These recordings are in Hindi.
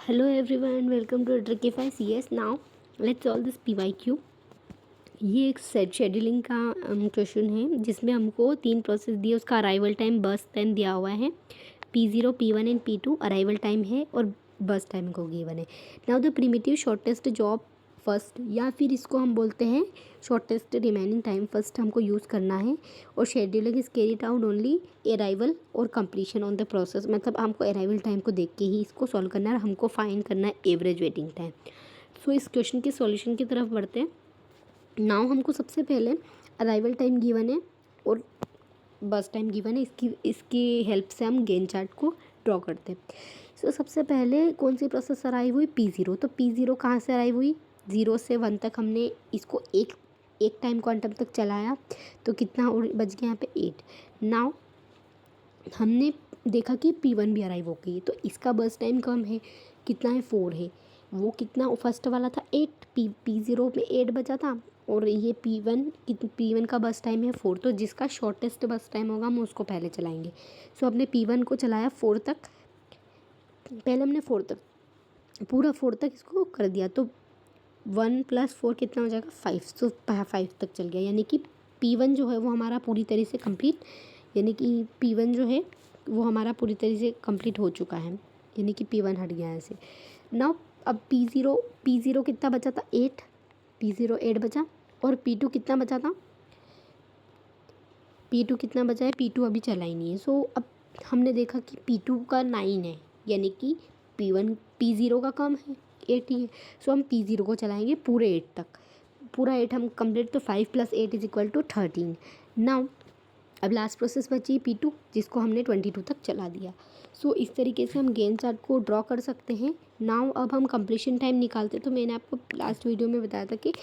Hello everyone, welcome to Trickify CS. Now let's solve this PYQ. ये एक सेट शेड्यूलिंग का क्वेश्चन है जिसमें हमको 3 प्रोसेस दिए, उसका अराइवल टाइम बस टाइम दिया हुआ है। P0, P1 and P2 arrival time है और बस टाइम को गिवन है। Now the primitive shortest job first, या फिर इसको हम बोलते हैं शॉर्टेस्ट रिमेनिंग टाइम फर्स्ट हमको यूज़ करना है। और scheduling is carried out only arrival और कंप्लीशन ऑन द प्रोसेस, मतलब हमको अराइवल टाइम को देख के ही इसको सॉल्व करना है और हमको फाइंड करना है एवरेज वेटिंग टाइम। सो इस क्वेश्चन के सॉल्यूशन की तरफ बढ़ते हैं। नाउ हमको सबसे पहले अराइवल टाइम गिवन है और बस टाइम गिवन है, इसकी हेल्प से हम गैंट चार्ट को ड्रॉ करते हैं। सो सबसे पहले कौन सी प्रोसेस अराइव हुई? P0। तो P0 कहाँ से अराइव हुई? 0 से 1 तक हमने इसको एक टाइम क्वांटम तक चलाया, तो कितना बच गया यहाँ पे 8। नाउ हमने देखा कि P1 भी अराइव हो गई, तो इसका बस टाइम कम है, कितना है? 4 है। वो कितना फर्स्ट वाला था? 8। P0 में 8 बचा था और ये P1 का बस टाइम है 4, तो जिसका शॉर्टेस्ट बस टाइम होगा हम उसको पहले चलाएंगे। सो हमने P1 को चलाया 4 तक, पहले हमने 4 तक पूरा 4 तक इसको कर दिया, तो 1 + 4 कितना हो जाएगा? 5। सो 5 तक चल गया, यानी कि P1 जो है वो हमारा पूरी तरह से कंप्लीट, यानी कि P1 जो है वो हमारा पूरी तरह से कंप्लीट हो चुका है, यानी कि P1 हट गया है ऐसे। नाउ अब P0 कितना बचा था? 8। P0 8 बचा और P2 कितना बचा था? P2 कितना बचा है? P2 अभी चला ही नहीं है। सो अब हमने देखा कि P2 का 9 है, यानी कि P0 का कम है, 8 ही है। सो हम P0 को चलाएंगे पूरे 8 तक, पूरा 8 हम कंप्लीट, तो 5 + 8 = 13। नाउ अब लास्ट प्रोसेस बची P2, जिसको हमने 22 तक चला दिया। सो इस तरीके से हम गैंट चार्ट को ड्रॉ कर सकते हैं। नाउ अब हम कंप्लीशन टाइम निकालते हैं। तो मैंने आपको लास्ट वीडियो में बताया था कि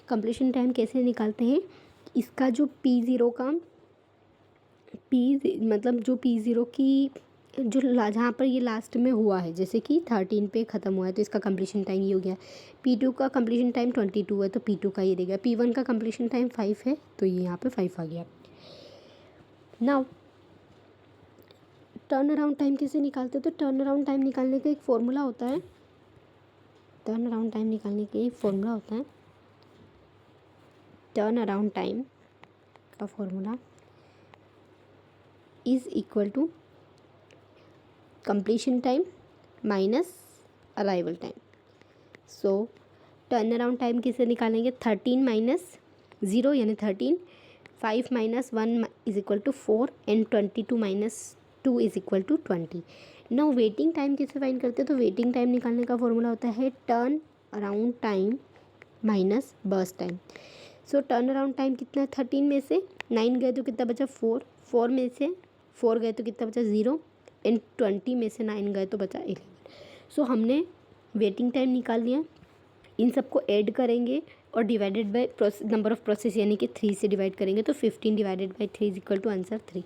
कंप्लीशन टाइम कैसे निकालते हैं। इसका जो P0 का मतलब जो P0 की जो जहाँ पर ये लास्ट में हुआ है, जैसे कि 13 पे ख़त्म हुआ है, तो इसका कंप्लीशन टाइम ये हो गया। P2 का कंप्लीशन टाइम 22 है, तो P2 का ये रह गया। P1 का कंप्लीशन टाइम 5 है, तो ये यहाँ पे 5 आ गया। नाउ टर्न अराउंड टाइम कैसे निकालते हैं? तो टर्न अराउंड टाइम निकालने का एक फॉर्मूला होता है। टर्न अराउंड टाइम निकालने का एक फॉर्मूला होता है। टर्न अराउंड टाइम का formula is equal to completion time minus arrival time. So turn around time कैसे निकालेंगे? 13 - 0 यानी 13, 5 - 1 = 4 एंड 22 - 2 = 20। नाउ वेटिंग टाइम कैसे फाइंड करते हैं? तो वेटिंग टाइम निकालने का फॉर्मूला होता है turn around time minus burst time. So turn around time कितना है? 13 में से 9 गए तो कितना बचा? 4। 4 में से 4 गए तो कितना बचा? 0 एंड 20 में से 9 गए तो बचा 11। सो हमने वेटिंग टाइम निकाल लिया। इन सबको ऐड करेंगे और divided by number of process, यानी कि 3 से डिवाइड करेंगे, तो 15 / 3 = आंसर 3।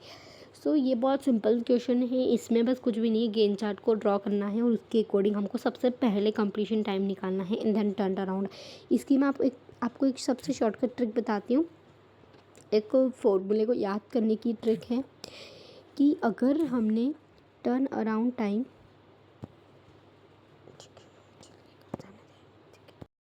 सो ये बहुत सिंपल क्वेश्चन है, इसमें बस कुछ भी नहीं है, गैंट चार्ट को ड्रॉ करना है और उसके अकॉर्डिंग हमको सबसे पहले कंप्लीशन टाइम निकालना है एंड देन टर्न अराउंड। इसकी मैं आपको एक सबसे शॉर्टकट ट्रिक बताती हूँ। एक फॉर्मूले को याद करने की ट्रिक है कि अगर हमने टर्न अराउंड टाइम